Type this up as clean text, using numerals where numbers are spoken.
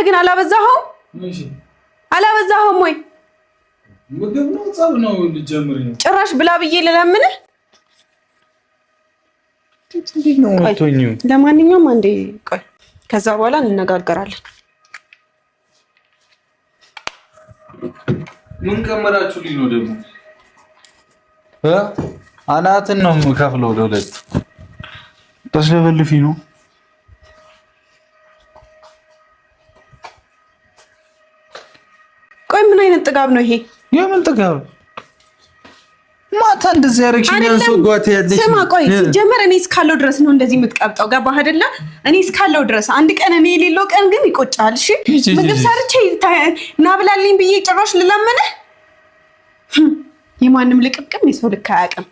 ግን አላበዛኸውም? እሺ አላበዛኸውም ወይ? ምግብ ነው ጸብ ነው ልጀምር ነው ጭራሽ ብላ ብዬ ልለምንህ? ለማንኛውም አንዴ ቆይ፣ ከዛ በኋላ እንነጋገራለን። ምን ከመራችሁልኝ ነው ደግሞ? አናትን ነው የምከፍለው ለሁለት። ተስለበልፊ ነው። ቆይ ምን አይነት ጥጋብ ነው ይሄ? የምን ጥጋብ? ማታ እንደዚህ ያረክሽኝ አንሶ ጓት ያለሽ። ስማ ቆይ፣ ሲጀመር እኔ እስካለው ድረስ ነው እንደዚህ የምትቀብጠው። ገባህ አይደለ? እኔ እስካለው ድረስ አንድ ቀን እኔ የሌለው ቀን ግን ይቆጫል። እሺ ምግብ ሰርቼ ናብላልኝ ብዬ ጭራሽ ልለምንህ? የማንም ልቅብቅም የሰው ልክ አያውቅም።